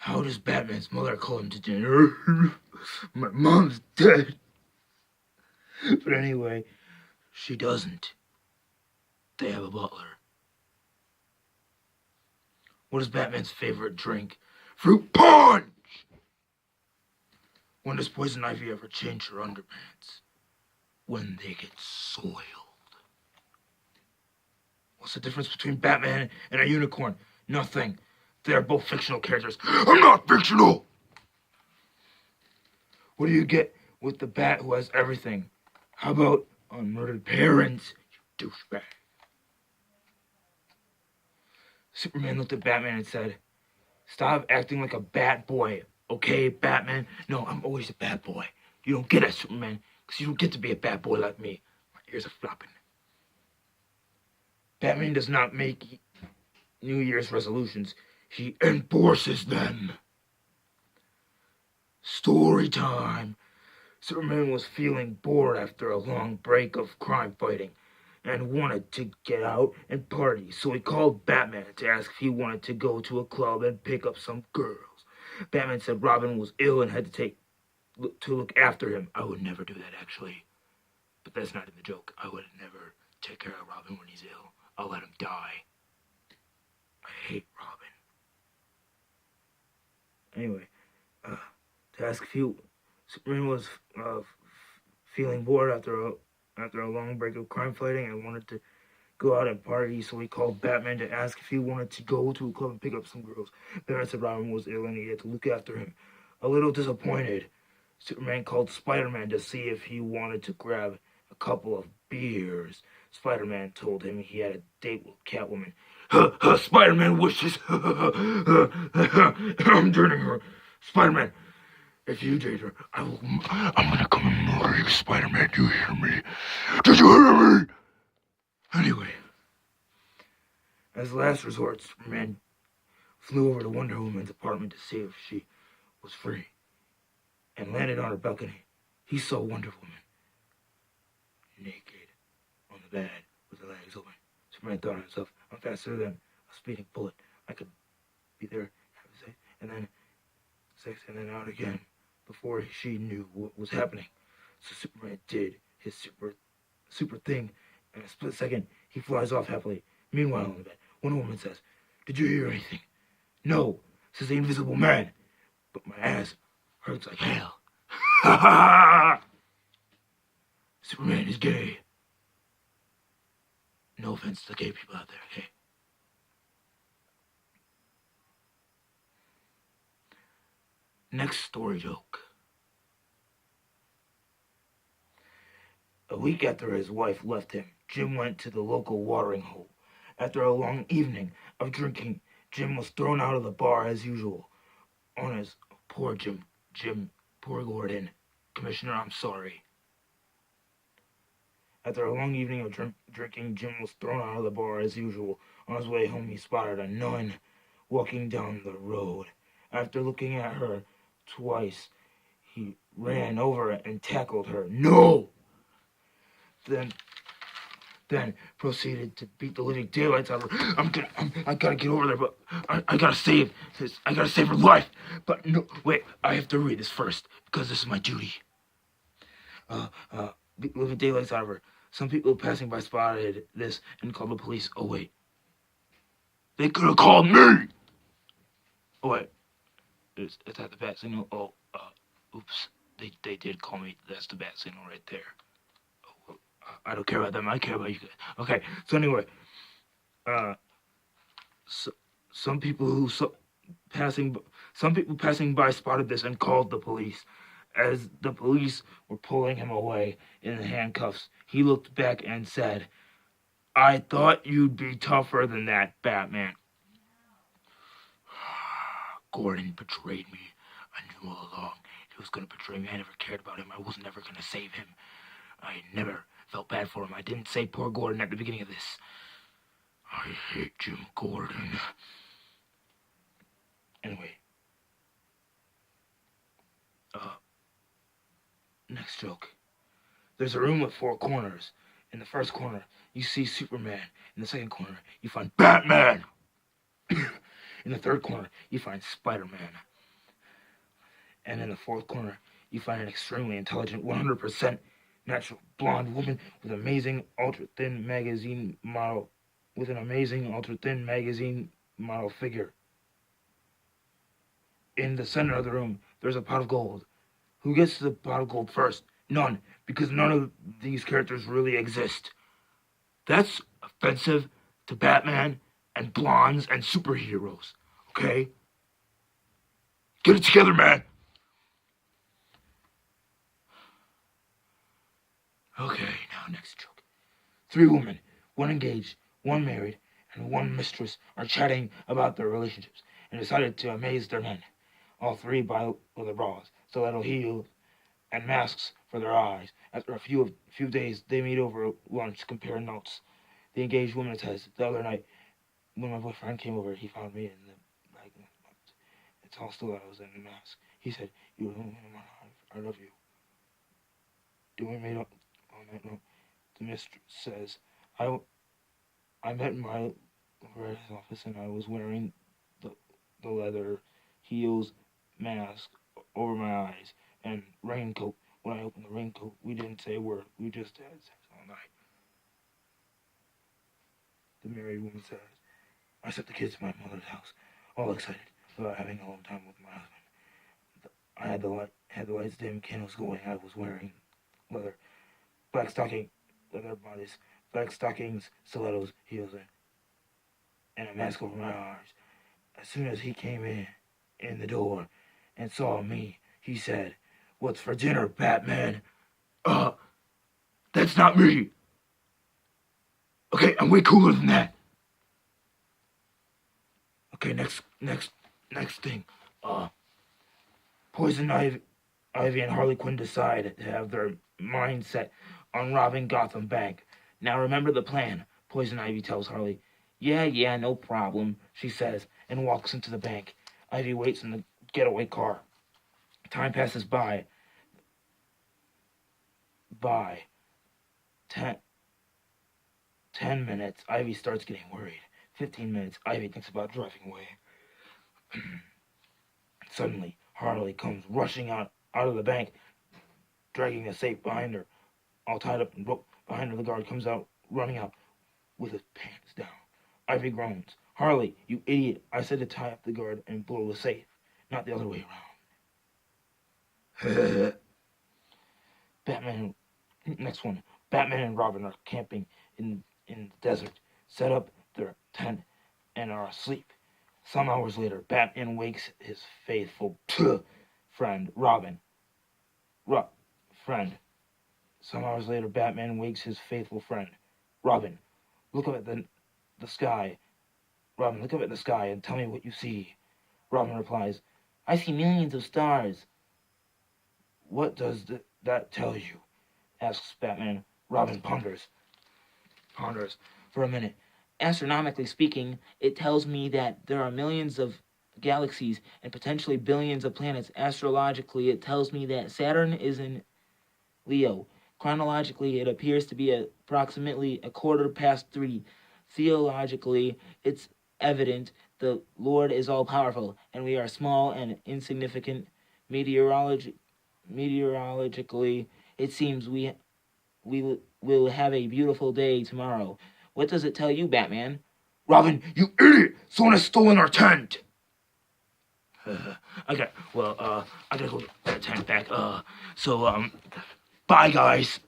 How does Batman's mother call him to dinner? My mom's dead. But anyway, she doesn't. They have a butler. What is Batman's favorite drink? Fruit punch! When does Poison Ivy ever change her underpants? When they get soiled. What's the difference between Batman and a unicorn? Nothing. They're both fictional characters. I'm not fictional! What do you get with the bat who has everything? How about unmurdered parents, you douchebag? Superman looked at Batman and said, "Stop acting like a bad boy, okay, Batman?" "No, I'm always a bad boy. You don't get it, Superman, because you don't get to be a bad boy like me." My ears are flopping. Batman does not make New Year's resolutions. He enforces them. Story time. Superman was feeling bored after a long break of crime fighting and wanted to get out and party, so he called Batman to ask if he wanted to go to a club and pick up some girls. Batman said Robin was ill and had to look after him. I would never do that, actually. But that's not in the joke. I would never take care of Robin when he's ill. I'll let him die. I hate Robin. Anyway, to ask if Superman was feeling bored after a long break of crime fighting and wanted to go out and party, so he called Batman to ask if he wanted to go to a club and pick up some girls. Batman said Robin was ill and he had to look after him. A little disappointed, Superman called Spider-Man to see if he wanted to grab a couple of beers. Spider-Man told him he had a date with Catwoman. Spider-Man wishes. I'm turning her. Spider-Man, if you date her, I'm gonna come and murder you, Spider-Man. Do you hear me? Did you hear me? Anyway, as last resort, Superman flew over to Wonder Woman's apartment to see if she was free and landed on her balcony. He saw Wonder Woman naked on the bed with her legs open. Superman thought to himself, I'm faster than a speeding bullet. I could be there, have sex, and then sex, and then out again before she knew what was happening. So Superman did his super thing. In a split second, he flies off happily. Meanwhile, on the bed, Wonder Woman says, "Did you hear anything?" "No," says the Invisible Man, "but my ass hurts like hell." Ha ha ha! Superman is gay. No offense to gay people out there, okay? Next story joke. A week after his wife left him, Jim went to the local watering hole. After a long evening of drinking, Jim was thrown out of the bar as usual. On his poor poor Gordon. Commissioner, I'm sorry. After a long evening of drinking, Jim was thrown out of the bar as usual. On his way home, he spotted a nun walking down the road. After looking at her twice, he ran over and tackled her. No! Then proceeded to beat the living daylights out of her. I gotta get over there, but I gotta save her life. But no, wait, I have to read this first because this is my duty. Beat the living daylights out of her. Some people passing by spotted this and called the police. Oh wait, they could have called me. Oh wait, is that the bat signal? Oh, oops, they did call me. That's the bat signal right there. I don't care about them. I care about you guys. Okay. So anyway, some people passing by spotted this and called the police. As the police were pulling him away in the handcuffs, he looked back and said, "I thought you'd be tougher than that, Batman." Gordon betrayed me. I knew all along he was going to betray me. I never cared about him. I was never going to save him. I never felt bad for him. I didn't say poor Gordon at the beginning of this. I hate Jim Gordon. Anyway. Next joke. There's a room with 4 corners. In the first corner, you see Superman. In the second corner, you find Batman. In the third corner, you find Spider-Man. And in the fourth corner, you find an extremely intelligent, 100% natural blonde woman with an amazing ultra-thin magazine model figure. In the center of the room, there's a pot of gold. Who gets to the pot of gold first? None, because none of these characters really exist. That's offensive to Batman and blondes and superheroes, okay? Get it together, man! Okay, now next joke. 3 women, one engaged, one married, and one mistress are chatting about their relationships and decided to amaze their men. All 3 buy leather bras, stiletto heels, and masks for their eyes. After a few days, they meet over lunch to compare notes. The engaged woman says, "The other night, when my boyfriend came over, he found me in the bag. It's all stilettos and a mask. He said, 'You are I love you.' Do we meet up on that note?" The mistress says, I met in my office and I was wearing the leather heels, mask over my eyes, and raincoat. When I opened the raincoat, we didn't say a word. We just had sex all night." The married woman says, "I sent the kids to my mother's house, all excited about having a long time with my husband. I had the lights dim, candles going. I was wearing leather, leather bodice, black stockings, stilettos, heels, and a mask over my eyes. As soon as he came in the door and saw me, he said, 'What's for dinner, Batman?' That's not me. Okay, I'm way cooler than that. Okay, next thing. Poison Ivy and Harley Quinn decide to have their mindset on robbing Gotham Bank. Now remember the plan, Poison Ivy tells Harley. Yeah, no problem, she says, and walks into the bank. Ivy waits in the getaway car. Time passes by. 10 minutes, Ivy starts getting worried. 15 minutes, Ivy thinks about driving away. Suddenly, Harley comes rushing out of the bank, dragging the safe behind her, all tied up and rope behind her. The guard comes out, running out with his pants down. Ivy groans. "Harley, you idiot. I said to tie up the guard and blow the safe, not the other way around." Next one. Batman and Robin are camping in the desert, set up their tent, and are asleep. Some hours later, Batman wakes his faithful friend, Robin. Some hours later, Batman wakes his faithful friend, Robin. Look up at the sky. Robin, look up at the sky and tell me what you see. Robin replies, "I see millions of stars." "What does that tell you?" asks Batman. Robin ponders for a minute. "Astronomically speaking, it tells me that there are millions of galaxies and potentially billions of planets. Astrologically, it tells me that Saturn is in Leo. Chronologically, it appears to be approximately 3:15. Theologically, it's evident the Lord is all-powerful, and we are small and insignificant. Meteorologically, it seems we will have a beautiful day tomorrow. What does it tell you, Batman?" "Robin, you idiot! Someone has stolen our tent!" Okay, well, I gotta go get the tent back. Bye, guys.